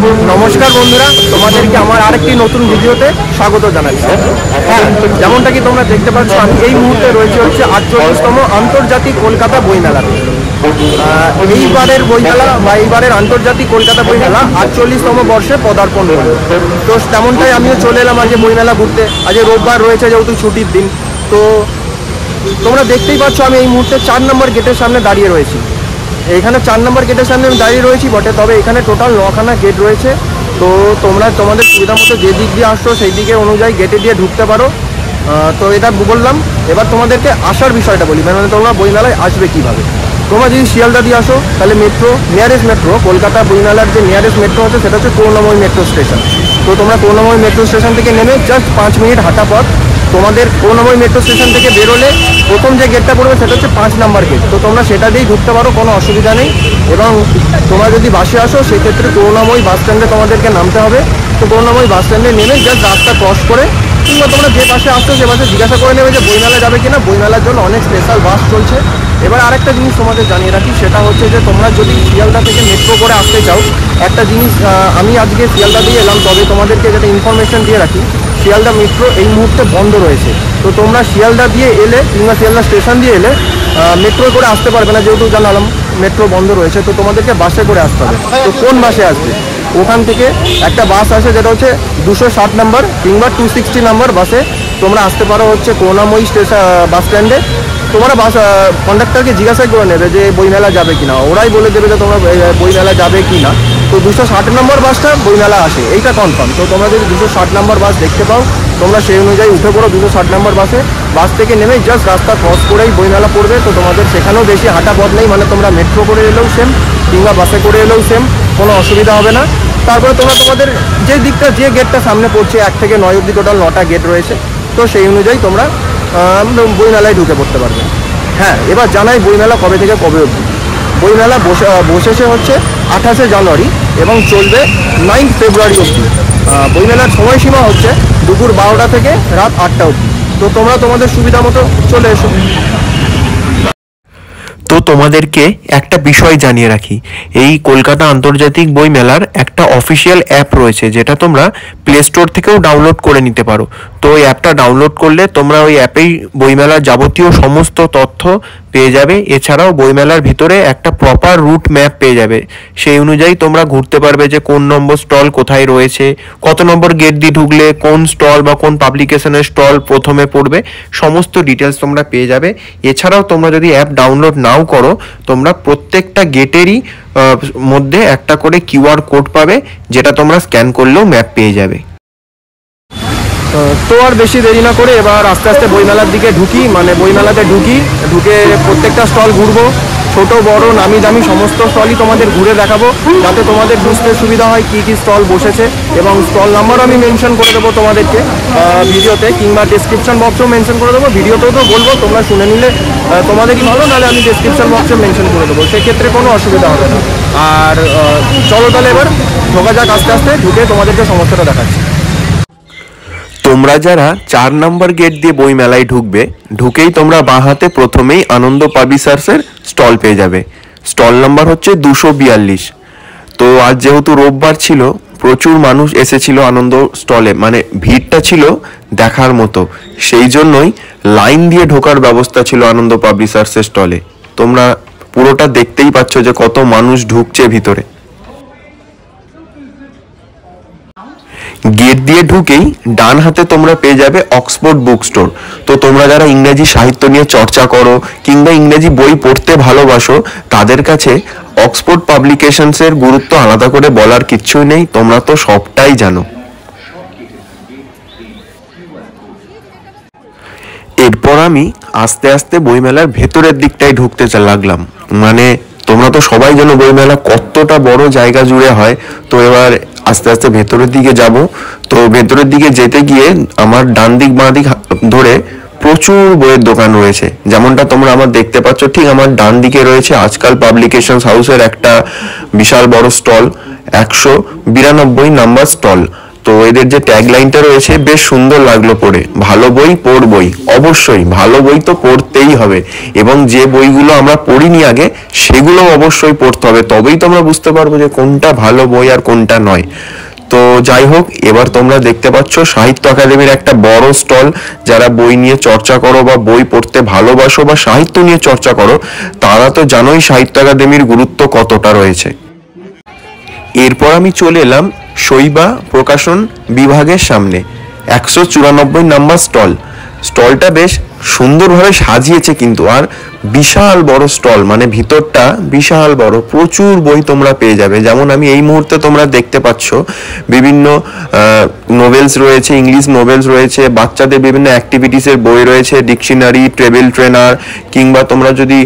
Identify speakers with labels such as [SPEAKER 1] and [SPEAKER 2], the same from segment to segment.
[SPEAKER 1] নমস্কার বন্ধুরা, তোমাদেরকে আমার আরেকটি নতুন ভিডিওতে স্বাগত জানাচ্ছি। হ্যাঁ, যেমনটা কি তোমরা দেখতে পাচ্ছ, আমি এই মুহূর্তে রয়েছে হচ্ছে 48তম আন্তর্জাতিক কলকাতা বইমেলাতে। এইবারের বইমেলা বা এইবারের আন্তর্জাতিক কলকাতা বইমেলা 48তম বর্ষে পদার্পণ করবে। তো তেমনটাই আমিও চলে এলাম আজকে বইমেলা ঘুরতে। আজ রোববার রয়েছে, যেহেতু ছুটির দিন। তো তোমরা দেখতেই পাচ্ছ আমি এই মুহূর্তে 4 নম্বর গেটের সামনে দাঁড়িয়ে রয়েছি। এখানে 4 নম্বর গেটের সামনে আমি দাঁড়িয়ে রয়েছি বটে, তবে এখানে টোটাল 9খানা গেট রয়েছে। তো তোমরা তোমাদের সুবিধা মতো যে দিক দিয়ে আসছো সেই দিকে অনুযায়ী গেটে দিয়ে ঢুকতে পারো। তো এটা বললাম। এবার তোমাদেরকে আসার বিষয়টা বলি, মানে তোমরা বইমেলায় আসবে কীভাবে। তোমরা যদি শিয়ালদা দিয়ে আসো তাহলে মেট্রো, নিয়ারেস্ট মেট্রো, কলকাতা বইমেলার যে নিয়ারেস্ট মেট্রো আছে সেটা হচ্ছে করুণাময়ী মেট্রো স্টেশন। তো তোমরা করুণাময়ী মেট্রো স্টেশন থেকে নেমে জাস্ট 5 মিনিট হাঁটা পথ। তোমাদের করুণাময়ী মেট্রো স্টেশন থেকে বেরোলে প্রথম যে গেটটা পড়বে সেটা হচ্ছে 5 নম্বর গেট। তো তোমরা সেটা দিয়েই ঢুকতে পারো, কোনো অসুবিধা নেই। এবং তোমরা যদি বাসে আসো সেক্ষেত্রে করুণাময়ী বাস স্ট্যান্ডে তোমাদেরকে নামতে হবে। তো করুণাময়ী বাস স্ট্যান্ডে নেমে জাস্ট রাস্তা ক্রস করে, কিংবা তোমরা যে বাসে আসছো সে বাসে জিজ্ঞাসা করে নেবে যে বইমেলা যাবে কিনা। বইমেলার জন্য অনেক স্পেশাল বাস চলছে। এবার আরেকটা জিনিস তোমাদের জানিয়ে রাখি, সেটা হচ্ছে যে তোমরা যদি শিয়ালদা থেকে মেট্রো করে আসতে চাও, একটা জিনিস আমি আজকে শিয়ালদা দিয়ে এলাম, তবে তোমাদেরকে যেটা ইনফরমেশন দিয়ে রাখি, শিয়ালদা মেট্রো এই মুহূর্তে বন্ধ রয়েছে। তো তোমরা শিয়ালদা দিয়ে এলে কিংবা শিয়ালদা স্টেশন দিয়ে এলে মেট্রো করে আসতে পারবে না, যেহেতু জানালাম মেট্রো বন্ধ রয়েছে। তো তোমাদেরকে বাসে করে আসতে হবে। তো কোন বাসে আসবে? ওখান থেকে একটা বাস আসে যেটা হচ্ছে 260 নম্বর কিংবা 260 নম্বর বাসে তোমরা আসতে পারো হচ্ছে করুণাময়ী স্টেশন বাস স্ট্যান্ডে। তোমরা বাস কন্ডাক্টরকে জিজ্ঞাসা করে নেবে যে বইমেলা যাবে কিনা, ওরাই বলে দেবে যে তোমরা বইমেলা যাবে কিনা। তো 260 নম্বর বাসটা বইমেলা আসে, এইটা কনফার্ম। তো তোমরা যদি 260 নম্বর বাস দেখতে পাও, তোমরা সেই অনুযায়ী উঠে পড়ো 260 নম্বর বাসে। বাস থেকে নেমে জাস্ট রাস্তা ক্রস করেই বইমেলা পড়বে। তো তোমাদের সেখানেও বেশি হাঁটা পথ নেই, মানে তোমরা মেট্রো করে এলেও সেম কিংবা বাসে করে এলেও সেম, কোনো অসুবিধা হবে না। তারপরে তোমরা তোমাদের যে দিকটা, যে গেটটা সামনে পড়ছে, 1 থেকে 9 অবধি টোটাল 9টা গেট রয়েছে। তো সেই অনুযায়ী তোমরা বইমেলায় ঢুকে পড়তে পারবে। হ্যাঁ, এবার জানাই বইমেলা কবে থেকে কবে অবধি। বইমেলা বসেছে হচ্ছে 28শে জানুয়ারি এবং চলবে 9 ফেব্রুয়ারি অবধি। বইমেলার সময়সীমা হচ্ছে দুপুর 12টা থেকে রাত 8টা অবধি। তো তোমরা তোমাদের সুবিধা মতো চলে এসো।
[SPEAKER 2] তো তোমাদেরকে একটা বিষয় জানিয়ে রাখি, এই কলকাতা আন্তর্জাতিক বই মেলার একটা অফিসিয়াল অ্যাপ রয়েছে, যেটা তোমরা প্লে স্টোর থেকেও ডাউনলোড করে নিতে পারো। তো ওই অ্যাপটা ডাউনলোড করলে তোমরা ওই অ্যাপেই বইমেলার যাবতীয় সমস্ত তথ্য পেয়ে যাবে। এছাড়াও বইমেলার ভিতরে একটা প্রপার রুট ম্যাপ পেয়ে যাবে। সেই অনুযায়ী তোমরা ঘুরতে পারবে যে কোন নম্বর স্টল কোথায় রয়েছে, কত নম্বর গেট দিয়ে ঢুকলে কোন স্টল বা কোন পাবলিকেশনের স্টল প্রথমে পড়বে, সমস্ত ডিটেলস তোমরা পেয়ে যাবে। এছাড়াও তোমরা যদি অ্যাপ ডাউনলোড নাও করো, তোমরা প্রত্যেকটা গেটেরই মধ্যে একটা করে কিউআর কোড পাবে, যেটা তোমরা স্ক্যান করলেও ম্যাপ পেয়ে যাবে।
[SPEAKER 1] তো আর বেশি দেরি না করে এবার আস্তে আস্তে বইমেলার দিকে ঢুকি, মানে বইমেলাতে ঢুকে প্রত্যেকটা স্টল ঘুরবো। ছোট বড় নামি দামি সমস্ত স্টলই তোমাদের ঘুরে দেখাবো, যাতে তোমাদের বুঝতে সুবিধা হয় কী কী স্টল বসেছে। এবং স্টল নাম্বারও আমি মেনশন করে দেবো তোমাদেরকে ভিডিওতে, কিংবা ডেসক্রিপশন বক্সেও মেনশন করে দেবো। ভিডিওতেও তো বলবো, তোমরা শুনে নিলে তোমাদেরই ভালো, নাহলে আমি ডেসক্রিপশন বক্সে মেনশন করে দেবো, সেক্ষেত্রে কোনো অসুবিধা হবে না। আর চলো তাহলে এবার ঢোকা যাক আস্তে আস্তে, ঢুকে তোমাদেরকে সমস্যাটা দেখাচ্ছি।
[SPEAKER 2] তোমরা যারা 4 নম্বর গেট দিয়ে বই মেলায় ঢুকেই তোমরা বাঁ হাতে প্রথমেই আনন্দ পাবলিশার্সের স্টল পেয়ে যাবে। স্টল নাম্বার হচ্ছে 242। তো আজ যেহেতু রোববার ছিল, প্রচুর মানুষ এসেছিল আনন্দ স্টলে, মানে ভিড়টা ছিল দেখার মতো। সেই জন্যই লাইন দিয়ে ঢোকার ব্যবস্থা ছিল আনন্দ পাবলিশার্সের স্টলে। তোমরা পুরোটা দেখতেই পাচ্ছ যে কত মানুষ ঢুকছে ভিতরে। গেট দিয়ে ঢুকেই ডান হাতে তোমরা পেয়ে যাবে অক্সফোর্ড বুক স্টোর। তো তোমরা যারা ইংরেজি সাহিত্য নিয়ে চর্চা করো কিংবা ইংরেজি বই পড়তে ভালোবাসো, তাদের কাছে অক্সফোর্ড পাবলিকেশনসের গুরুত্ব আলাদা করে বলার কিচ্ছুই নেই, তোমরা তো সবটাই জানো। এরপর আমি আস্তে আস্তে বইমেলার ভেতরের দিকটাই ঢুকতে লাগলাম। মানে তোমরা তো সবাই জানো বইমেলা কতটা বড় জায়গা জুড়ে হয়। তো এবার আস্তে আস্তে ভেতরের দিকে যাব। তো ভেতরের দিকে যেতে গিয়ে আমার ডান দিক বাঁ দিক ধরে প্রচুর বইয়ের দোকান রয়েছে। যেমনটা তোমরা আমার দেখতে পাচ্ছ, ঠিক আমার ডান দিকে রয়েছে আজকাল পাবলিকেশনস হাউসের একটা বিশাল বড় স্টল, 192 নাম্বার স্টল। তো এদের যে ট্যাগলাইনটা রয়েছে বেশ সুন্দর লাগলো পড়ে, ভালো বই পড়বই। অবশ্যই ভালো বই তো পড়তেই হবে, এবং যে বইগুলো আমরা পড়িনি আগে সেগুলো অবশ্যই পড়তে হবে, তবেই তো আমরা বুঝতে পারবো যে কোনটা ভালো বই আর কোনটা নয়। তো যাই হোক, এবার তোমরা দেখতে পাচ্ছ সাহিত্য একাডেমির একটা বড় স্টল। যারা বই নিয়ে চর্চা করো বা বই পড়তে ভালোবাসো বা সাহিত্য নিয়ে চর্চা করো, তারা তো জানোই সাহিত্য একাডেমির গুরুত্ব কতটা রয়েছে। এরপর আমি চলে এলাম শৈবা প্রকাশন বিভাগের সামনে, 194 নাম্বার স্টলটা বেশ সুন্দরভাবে সাজিয়েছে কিন্তু, আর বিশাল বড় স্টল, মানে ভিতরটা বিশাল বড়, প্রচুর বই তোমরা পেয়ে যাবে। যেমন আমি এই মুহূর্তে তোমরা দেখতে পাচ্ছ বিভিন্ন নোভেলস রয়েছে, ইংলিশ নোভেলস রয়েছে, বাচ্চাদের বিভিন্ন অ্যাক্টিভিটিসের বই রয়েছে, ডিকশনারি, ট্রেভেল ট্রেনার, কিংবা তোমরা যদি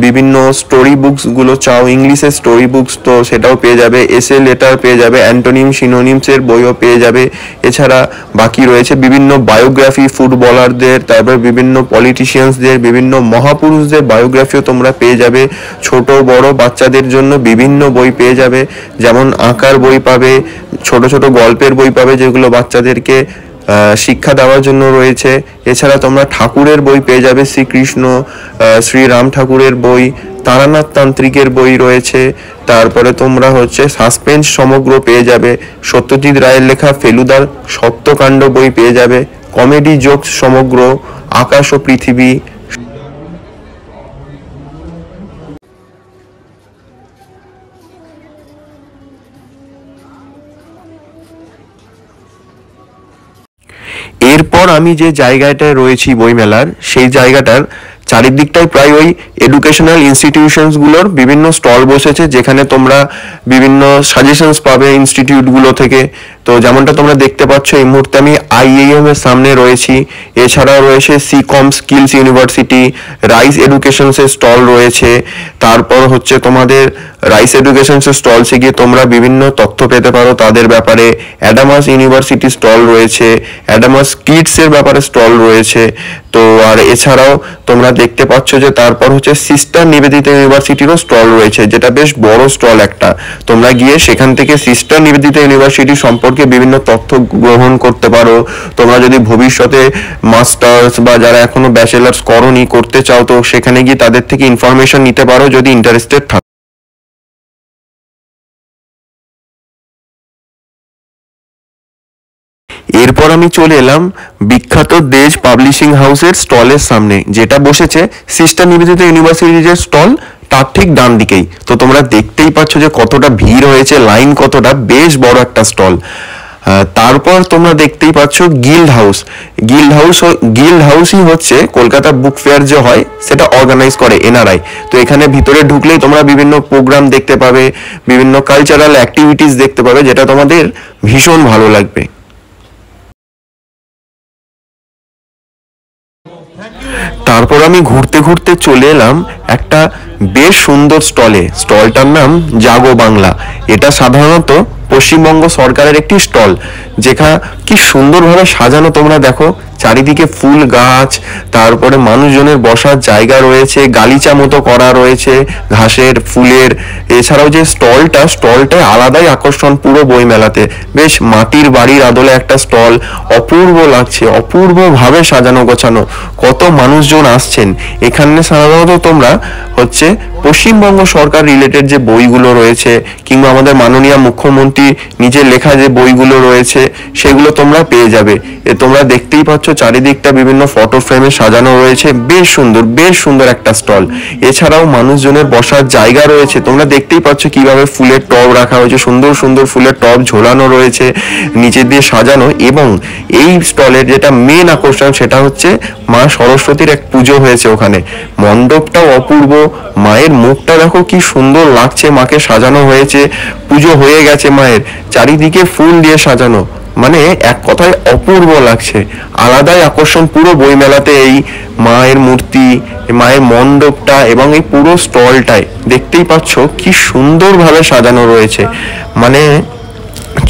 [SPEAKER 2] বিভিন্ন স্টোরি বুকসগুলো চাও, ইংলিশের স্টোরি বুকস, তো সেটাও পেয়ে যাবে। এসে লেটার পেয়ে যাবে, অ্যান্টোনিম সিনোনিমসের বইও পেয়ে যাবে। এছাড়া বাকি রয়েছে বিভিন্ন বায়োগ্রাফি, ফুটবলারদের, তারপর বিভিন্ন পলিটিশিয়ানসদের, বিভিন্ন মহাপুরুষদের বায়োগ্রাফিও তোমরা পেয়ে যাবে। ছোট বড় বাচ্চাদের জন্য বিভিন্ন বই পেয়ে যাবে, যেমন আঁকার বই পাবে, ছোট ছোট গল্পের বই পাবে যেগুলো বাচ্চাদেরকে শিক্ষা দেওয়ার জন্য রয়েছে। এছাড়া তোমরা ঠাকুরের বই পেয়ে যাবে, শ্রীকৃষ্ণ, শ্রীরাম ঠাকুরের বই, তারানাথ তান্ত্রিকের বই রয়েছে। তারপরে তোমরা সাসপেন্স সমগ্র পেয়ে যাবে, সত্যজিৎ রায়ের লেখা ফেলুদার সত্যকাণ্ড বই পেয়ে যাবে, কমেডি জোকস সমগ্র, আকাশ ও পৃথিবী। এরপর আমি যে জায়গাটায় রয়েছি বইমেলার, সেই জায়গাটার চারিদিকটাই প্রায় ওই এডুকেশনাল ইনস্টিটিউশনসগুলোর বিভিন্ন স্টল বসেছে, যেখানে তোমরা বিভিন্ন সাজেশনস পাবে ইনস্টিটিউটগুলো থেকে। তো যেমনটা তোমরা দেখতে পাচ্ছ, এই মুহূর্তে আমি IIM এর সামনে রয়েছি। এছাড়াও রয়েছে সিকম স্কিলস ইউনিভার্সিটি, রাইস এডুকেশনসের স্টল রয়েছে। তারপর তোমাদের রাইস এডুকেশনসের স্টলসে গিয়ে তোমরা বিভিন্ন তথ্য পেতে পারো তাদের ব্যাপারে। অ্যাডামাস ইউনিভার্সিটি স্টল রয়েছে, অ্যাডামাস কিডসের ব্যাপারে স্টল রয়েছে। তো আর এছাড়াও তোমরা দেখতে পাচ্ছ যে তারপর সিস্টার নিবেদিতা ইউনিভার্সিটিরও স্টল রয়েছে, যেটা বেশ বড় স্টল একটা। তোমরা গিয়ে সেখান থেকে সিস্টার নিবেদিতা ইউনিভার্সিটি সম্পর্কে বিভিন্ন তথ্য গ্রহণ করতে পারো। তোমরা যদি ভবিষ্যতে মাস্টার্স বা যারা এখনো ব্যাচেলার্স করোনি করতে চাও, তো সেখানে গিয়ে তাদের থেকে ইনফরমেশন নিতে পারো যদি ইন্টারেস্টেড থাকো। এরপর আমি চলে এলাম বিখ্যাত দেশ পাবলিশিং হাউসের স্টলের সামনে, যেটা বসেছে সিস্টার নিবেদিতা ইউনিভার্সিটির স্টল তার ঠিক ডান দিকেই। তো তোমরা দেখতেই পাচ্ছ যে কতটা ভিড় হয়েছে, লাইন কতটা, বেশ বড় একটা স্টল। তারপর তোমরা দেখতেই পাচ্ছ গিল্ড হাউসই কলকাতা বুক ফেয়ার যে হয় সেটা অর্গানাইজ করে NRI। তো এখানে ভিতরে ঢুকলেই তোমরা বিভিন্ন প্রোগ্রাম দেখতে পাবে, বিভিন্ন কালচারাল অ্যাক্টিভিটিস দেখতে পাবে, যেটা তোমাদের ভীষণ ভালো লাগবে। তারপর আমি ঘুরতে ঘুরতে চলে এলাম একটা বেশ সুন্দর স্টলটার নাম জাগো বাংলা। এটা সাধারণত পশ্চিমবঙ্গ সরকারের একটি স্টল, যেখানে কি সুন্দরভাবে সাজানো। তোমরা দেখো চারিদিকে ফুল গাছ, তারপরে মানুষজনের বসার জায়গা রয়েছে, গালিচা মতো করা রয়েছে ঘাসের, ফুলের। এছাড়াও যে স্টলটায় আলাদাই আকর্ষণ পুরো বই মেলাতে। বেশ মাটির বাড়ির আদলে একটা স্টল, অপূর্ব লাগছে, অপূর্বভাবে সাজানো গোছানো। কত মানুষজন আসছেন এখানে। সাধারণত তোমরা পশ্চিমবঙ্গ সরকার রিলেটেড যে বইগুলো রয়েছে, কিংবা আমাদের মাননীয় মুখ্যমন্ত্রী নিজের লেখা যে বইগুলো রয়েছে, সেগুলো তোমরা পেয়ে যাবে। তোমরা দেখতেই পাচ্ছ চারিদিকটা বিভিন্ন ফটো ফ্রেমে সাজানো রয়েছে, বেশ সুন্দর একটা স্টল। এছাড়াও মানুষজনের বসার জায়গা রয়েছে, তোমরা দেখতেই পাচ্ছ কিভাবে ফুলের টব রাখা হয়েছে, সুন্দর সুন্দর ফুলের টব ঝোলানো রয়েছে, নিচে দিয়ে সাজানো। এবং এই স্টলের যেটা মেন আকর্ষণ, সেটা মা সরস্বতীর এক পুজো হয়েছে ওখানে। মণ্ডপটাও অপূর্ব, মায়ের মুখটা দেখো কি সুন্দর লাগছে, মাকে সাজানো হয়েছে, পুজো হয়ে গেছে মায়ের, চারিদিকে ফুল দিয়ে সাজানো, মানে এক কথায় অপূর্ব লাগছে। আলাদাই আকর্ষণ পুরো বইমেলাতে এই মায়ের মূর্তি, মায়ের মণ্ডপটা এবং এই পুরো স্টলটায় দেখতেই পাচ্ছ কি সুন্দরভাবে সাজানো রয়েছে, মানে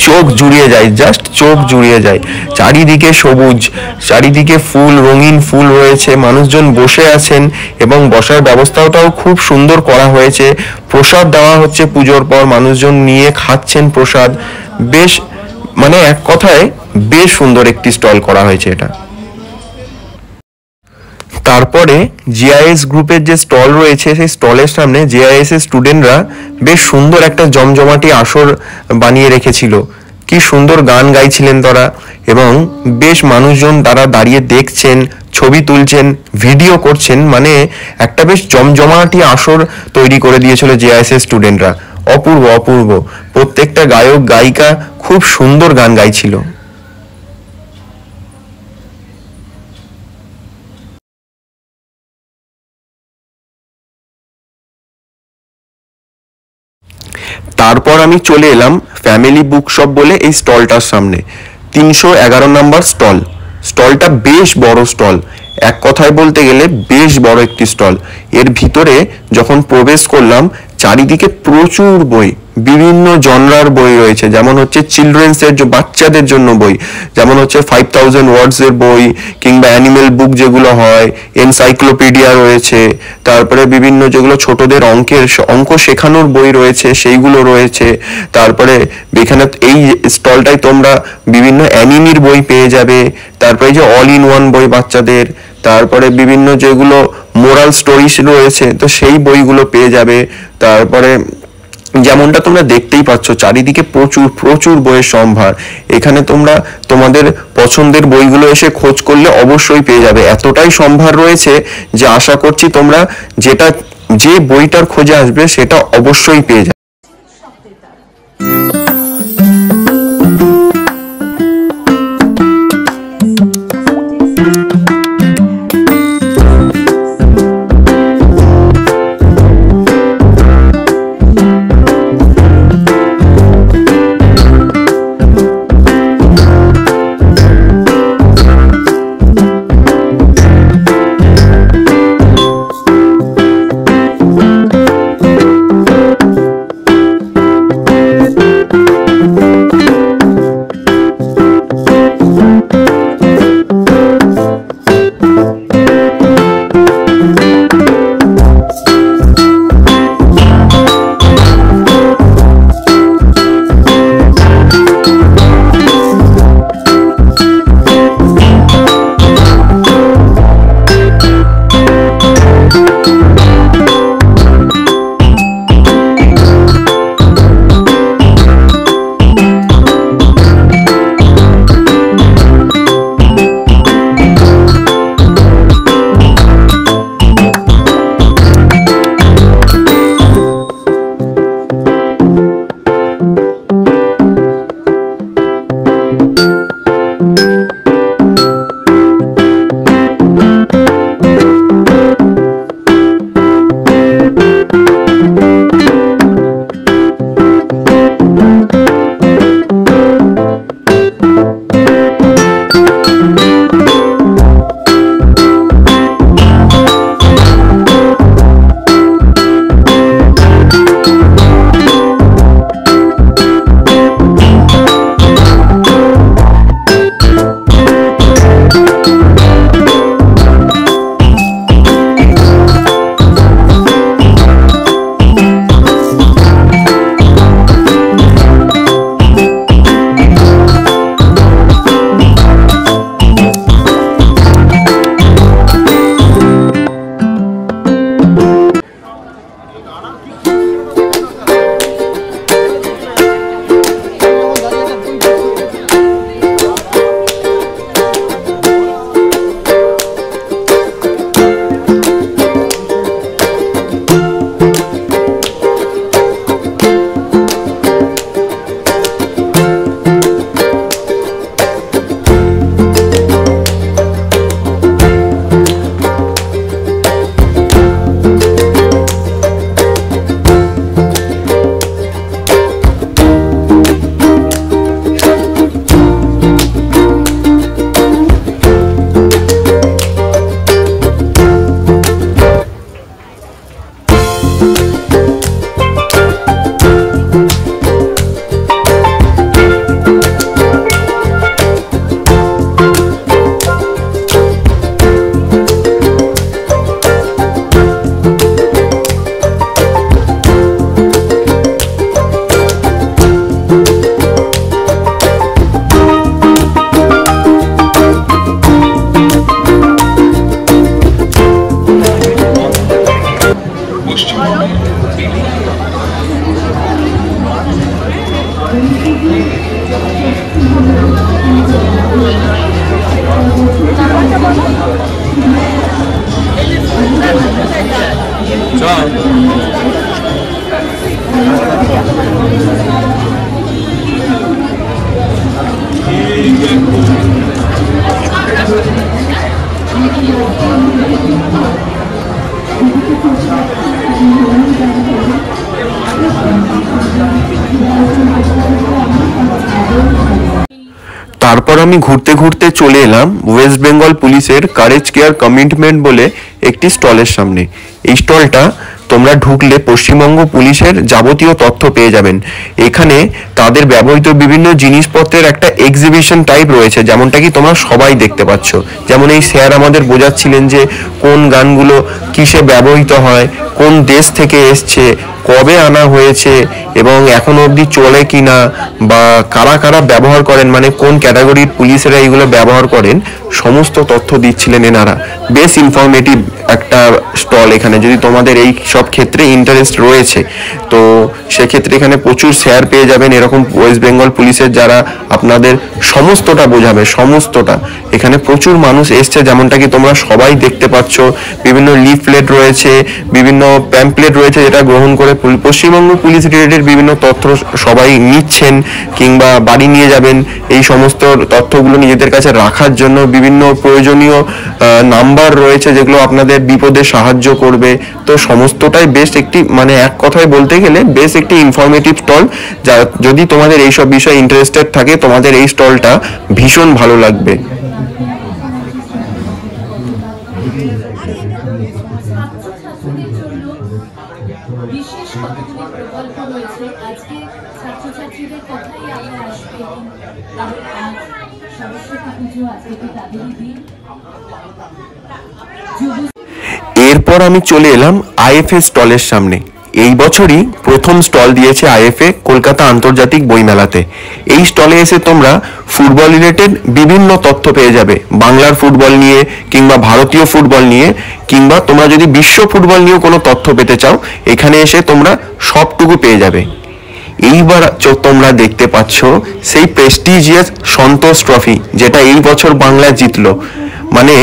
[SPEAKER 2] চোখ জুড়িয়ে যায়, জাস্ট চোখ জুড়িয়ে যায়। চারিদিকে সবুজ, চারিদিকে ফুল, রঙিন ফুল রয়েছে, মানুষজন বসে আছেন এবং বসার ব্যবস্থাটাও খুব সুন্দর করা হয়েছে। প্রসাদ দেওয়া হচ্ছে পুজোর পর, মানুষজন নিয়ে খাচ্ছেন প্রসাদ। বেশ মানে এক কথায় বেশ সুন্দর একটি স্টল করা হয়েছে এটা। তারপরে জিআইএস গ্রুপের যে স্টল রয়েছে সেই স্টলের সামনে জিআইএস এর স্টুডেন্টরা বেশ সুন্দর একটা জমজমাটি আসর বানিয়ে রেখেছিল। কি সুন্দর গান গাইছিলেন তারা, এবং বেশ মানুষজন তারা দাঁড়িয়ে দেখছেন, ছবি তুলছেন, ভিডিও করছেন। মানে একটা বেশ জমজমাটি আসর তৈরি করে দিয়েছিল জিআইএস এর স্টুডেন্টরা। অপূর্ব অপূর্ব, প্রত্যেকটা গায়ক গায়িকা খুব সুন্দর গান গাইছিল। তারপর আমি চলে এলাম ফ্যামিলি বুক শপ বলে এই স্টলটার সামনে। 311 নম্বর স্টল। স্টলটা বেশ বড় স্টল, এক কথায় বলতে গেলে বেশ বড় একটি স্টল। এর ভিতরে যখন প্রবেশ করলাম চারিদিকে প্রচুর বই, বিভিন্ন জনরার বই রয়েছে। যেমন হচ্ছে চিলড্রেন্স এর, বাচ্চাদের জন্য বই, যেমন হচ্ছে 5000 ওয়ার্ডস এর বই, কিংবা অ্যানিমেল বুক যেগুলো হয়, এনসাইক্লোপিডিয়া রয়েছে, তারপরে বিভিন্ন যেগুলো ছোটদের অঙ্ক শেখানোর বই রয়েছে সেইগুলো রয়েছে। তারপরে এখানে এই স্টলটায় তোমরা বিভিন্ন অ্যানিমির বই পেয়ে যাবে। তারপরে যে অল ইন ওয়ান বই বাচ্চাদের, তারপরে বিভিন্ন যেগুলো মোরাল স্টোরিজ রয়েছে তো সেই বইগুলো পেয়ে যাবে। তারপরে যেমনটা তোমরা দেখতেই পাচ্ছ চারিদিকে প্রচুর প্রচুর বইয়ের সম্ভার। এখানে তোমরা তোমাদের পছন্দের বইগুলো এসে খোঁজ করলে অবশ্যই পেয়ে যাবে। এতটাই সম্ভার রয়েছে যে আশা করছি তোমরা যে বইটার খোঁজে আসবে সেটা অবশ্যই পেয়ে যাবে। তারপর আমি ঘুরতে ঘুরতে চলে এলাম ওয়েস্ট বেঙ্গল পুলিশের কারেজ কেয়ার কমিটমেন্ট বলে একটি স্টলের সামনে। এই স্টলটা তোমরা ঢুকলে পশ্চিমবঙ্গ পুলিশের যাবতীয় তথ্য পেয়ে যাবেন। এখানে তাদের ব্যবহৃত বিভিন্ন জিনিসপত্রের একটা এক্সিবিশন টাইপ রয়েছে, যেমনটা কি তোমরা সবাই দেখতে পাচ্ছ। যেমন এই স্যার আমাদের বোঝাচ্ছিলেন যে কোন গানগুলো কিসে ব্যবহৃত হয়, কোন দেশ থেকে এসছে, কবে আনা হয়েছে এবং এখনো অবধি চলে কিনা, বা কারা কারা ব্যবহার করেন, মানে কোন ক্যাটাগরির পুলিশেরা এইগুলো ব্যবহার করেন, সমস্ত তথ্য দিচ্ছিলেন এনারা। বেশ ইনফরমেটিভ একটা স্টল এখানে, যদি তোমাদের এই সব ক্ষেত্রে ইন্টারেস্ট রয়েছে তো সেক্ষেত্রে এখানে প্রচুর স্যার পেয়ে যাবেন এরকম ওয়েস্ট বেঙ্গল পুলিশের, যারা আপনাদের সমস্তটা বোঝাবে, সমস্তটা। এখানে প্রচুর মানুষ এসছে, যেমনটা কি তোমরা সবাই দেখতে পাচ্ছ। বিভিন্ন লিফলেট রয়েছে, বিভিন্ন প্যাম্পলেট রয়েছে, যেটা গ্রহণ করে পশ্চিমবঙ্গ পুলিশ রিলেটেড বিভিন্ন তথ্য সবাই নিচ্ছেন কিংবা বাড়ি নিয়ে যাবেন। এই সমস্ত তথ্যগুলো নিজেদের কাছে রাখার জন্য বিভিন্ন প্রয়োজনীয় নাম্বার রয়েছে, যেগুলো আপনাদের বিপদে সাহায্য করবে। তো সমস্তটাই বেশ একটি, মানে এক কথায় বলতে গেলে বেশ একটি ইনফরমেটিভ স্টল। যা যদি তোমাদের এইসব বিষয়ে ইন্টারেস্টেড থাকে, তোমাদের এই স্টলটা ভীষণ ভালো লাগবে।
[SPEAKER 3] বিশেষ কতগুলি প্রকল্প রয়েছে। আজকে ছাত্রছাত্রীদের কথাই আমরা আসবে এবং আজ সরস্বতী পুজো, আজকে তো তাদেরই দিন।
[SPEAKER 2] এরপর আমি চলে এলাম আইএফএ স্টলের সামনে। এই বছরই প্রথম স্টল দিয়েছে আইএফএ কলকাতা আন্তর্জাতিক বইমেলাতে। এই স্টলে এসে তোমরা ফুটবল রিলেটেড বিভিন্ন তথ্য পেয়ে যাবে, বাংলার ফুটবল নিয়ে কিংবা ভারতীয় ফুটবল নিয়ে, কিংবা তোমরা যদি বিশ্ব ফুটবল নিয়েও কোনো তথ্য পেতে চাও, এখানে এসে তোমরা সবটুকু পেয়ে যাবে। এইবার তোমরা দেখতে পাচ্ছ সেই প্রেস্টিজিয়াস সন্তোষ ট্রফি, যেটা এই বছর বাংলা জিতলো। মানে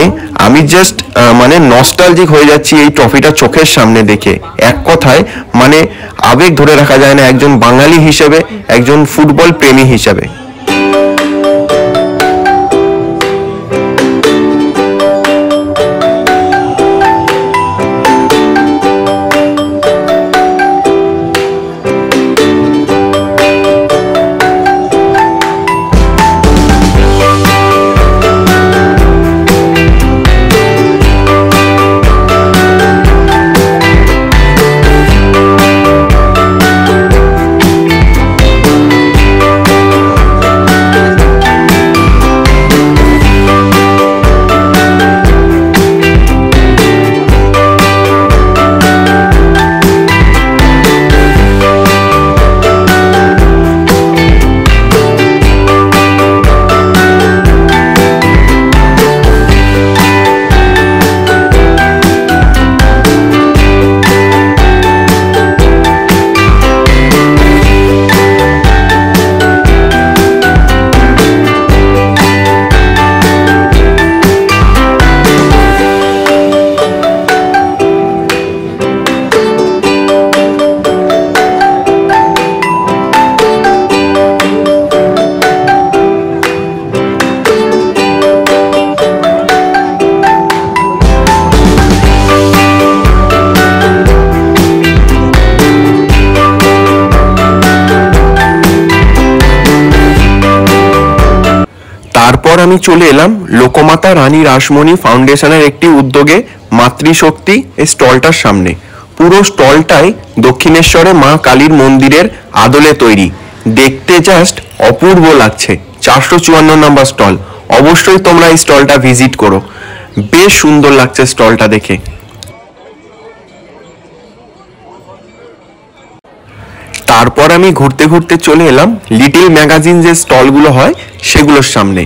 [SPEAKER 2] আমি জাস্ট মানে নস্টালজিক হয়ে যাচ্ছি এই ট্রফিটা চোখের সামনে দেখে। এক কথায় মানে আবেগ ধরে রাখা যায় না একজন বাঙালি হিসেবে, একজন ফুটবল প্রেমী হিসেবে। তারপর আমি চলে এলাম লোকমাতা রানী রাসমণি ফাউন্ডেশনের একটি উদ্যোগে মাতৃশক্তি এই স্টলটার সামনে। পুরো স্টলটাই দক্ষিণেশ্বরে মা কালীর মন্দিরের আদলে তৈরি, দেখতে জাস্ট অপূর্ব লাগছে। 454 নম্বর স্টল, অবশ্যই তোমরা এই স্টলটা ভিজিট করো, বেশ সুন্দর লাগছে স্টলটা দেখে। তারপর আমি ঘুরতে ঘুরতে চলে এলাম লিটিল ম্যাগাজিন যে স্টলগুলো হয় সেগুলোর সামনে।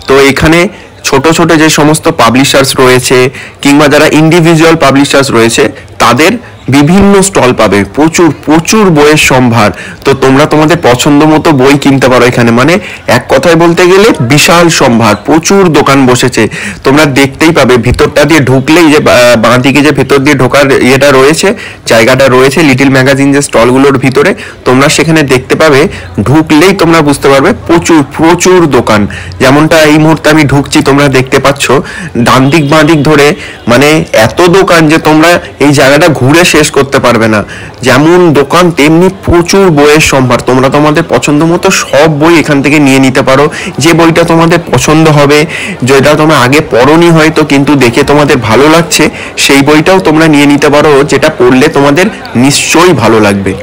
[SPEAKER 2] তো এখানে ছোট ছোট যে সমস্ত পাবলিশার্স রয়েছে কিংবা যারা ইন্ডিভিজুয়াল পাবলিশার্স রয়েছে তাদের বিভিন্ন স্টল পাবে, প্রচুর প্রচুর বইয়ের সম্ভার। তো তোমরা তোমাদের পছন্দ মতো বই কিনতে পারো এখানে। মানে এক কথায় বলতে গেলে বিশাল সম্ভার, প্রচুর দোকান বসেছে। তোমরা দেখতেই পাবে ভিতরটা দিয়ে ঢুকলেই যে বাঁ দিকে যে ভেতর দিয়ে ঢোকার ইয়েটা রয়েছে, জায়গাটা রয়েছে লিটিল ম্যাগাজিন যে স্টলগুলোর ভিতরে, তোমরা সেখানে দেখতে পাবে। ঢুকলেই তোমরা বুঝতে পারবে প্রচুর প্রচুর দোকান। যেমনটা এই মুহূর্তে আমি ঢুকছি, তোমরা দেখতে পাচ্ছ ডান দিক বাঁ দিক ধরে মানে এত দোকান যে তোমরা এই জায়গাটা ঘুরে শেষ করতে পারবে না। যেমন দোকান তেমনি প্রচুর বইয়ের সম্ভার। তোমরা তোমাদের পছন্দ মতো সব বই এখান থেকে নিয়ে নিতে পারো। যে বইটা তোমাদের পছন্দ হবে, যেটা তোমরা আগে পড়োনি হয়তো কিন্তু দেখে তোমাদের ভালো লাগছে, সেই বইটাও তোমরা নিয়ে নিতে পারো, যেটা পড়লে তোমাদের নিশ্চয়ই ভালো লাগবে।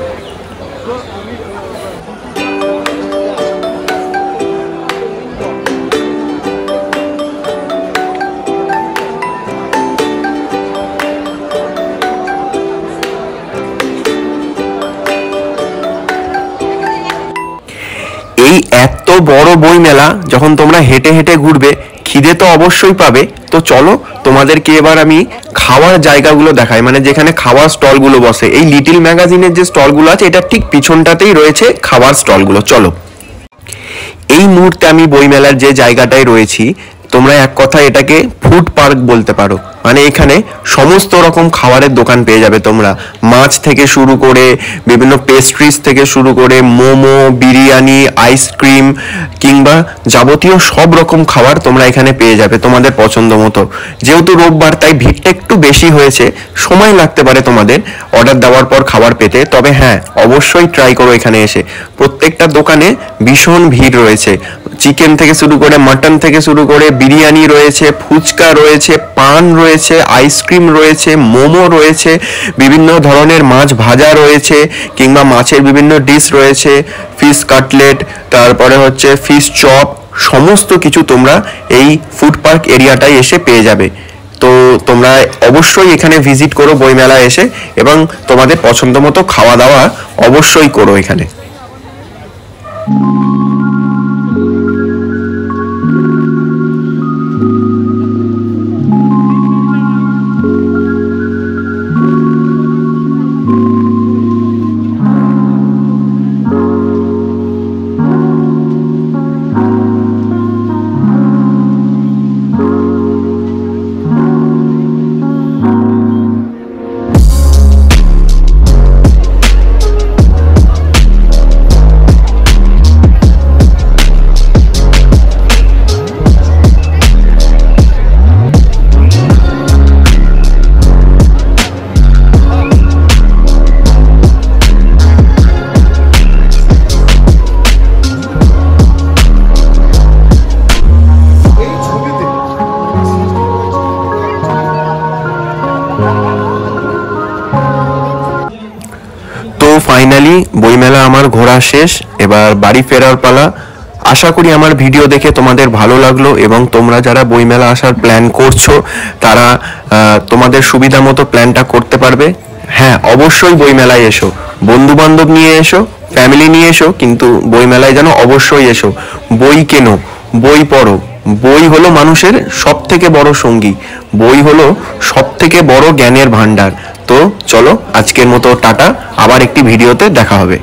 [SPEAKER 2] এই এত বড় বই মেলা যখন তোমরা হেঁটে হেঁটে ঘুরবে, খিদে তো অবশ্যই পাবে। তো চলো তোমাদেরকে এবার আমি খাওয়ার জায়গাগুলো দেখাই, মানে যেখানে খাওয়ার স্টলগুলো বসে। এই লিটিল ম্যাগাজিনের যে স্টলগুলো আছে, এটা ঠিক পিছনটাতেই রয়েছে খাবার স্টলগুলো। চলো, এই মুহূর্তে আমি বইমেলার যে জায়গাটায় রয়েছি, তোমরা এক কথায় এটাকে ফুড পার্ক বলতে পারো। মানে এখানে সমস্ত রকম খাবারের দোকান পেয়ে যাবে তোমরা। মাছ থেকে শুরু করে বিভিন্ন পেস্ট্রিজ থেকে শুরু করে মোমো, বিরিয়ানি, আইসক্রিম কিংবা যাবতীয় সব রকম খাবার তোমরা এখানে পেয়ে যাবে তোমাদের পছন্দ মতো। যেহেতু রোববার, তাই ভিড়টা একটু বেশি হয়েছে, সময় লাগতে পারে তোমাদের অর্ডার দেওয়ার পর খাবার পেতে। তবে হ্যাঁ, অবশ্যই ট্রাই করো এখানে এসে। প্রত্যেকটা দোকানে ভীষণ ভিড় রয়েছে। চিকেন থেকে শুরু করে মাটন থেকে শুরু করে বিরিয়ানি রয়েছে, ফুচকা রয়েছে, পান রয়েছে, আইসক্রিম রয়েছে, মোমো রয়েছে, বিভিন্ন ধরনের মাছ ভাজা রয়েছে কিংবা মাছের বিভিন্ন ডিশ রয়েছে, ফিশ কাটলেট, তারপরে হচ্ছে ফিশ চপ, সমস্ত কিছু তোমরা এই ফুড পার্ক এরিয়াটায় এসে পেয়ে যাবে। তো তোমরা অবশ্যই এখানে ভিজিট করো বইমেলা এসে, এবং তোমাদের পছন্দ মতো খাওয়া দাওয়া অবশ্যই করো এখানে। ফাইনালি বইমেলা আমার ঘোরা শেষ, এবার বাড়ি ফেরার পালা। আশা করি আমার ভিডিও দেখে তোমাদের ভালো লাগলো, এবং তোমরা যারা বইমেলা আসার প্ল্যান করছো তারা তোমাদের সুবিধা মতো প্ল্যানটা করতে পারবে। হ্যাঁ, অবশ্যই বইমেলায় এসো, বন্ধু বান্ধব নিয়ে এসো, ফ্যামিলি নিয়ে এসো, কিন্তু বইমেলায় যেন অবশ্যই এসো। বই কেনো, বই পড়ো। বই হলো মানুষের সব থেকে বড় সঙ্গী, বই হলো সব থেকে বড় জ্ঞানের ভান্ডার। তো চলো, আজকের মতো টাটা, আবার একটি ভিডিওতে দেখা হবে।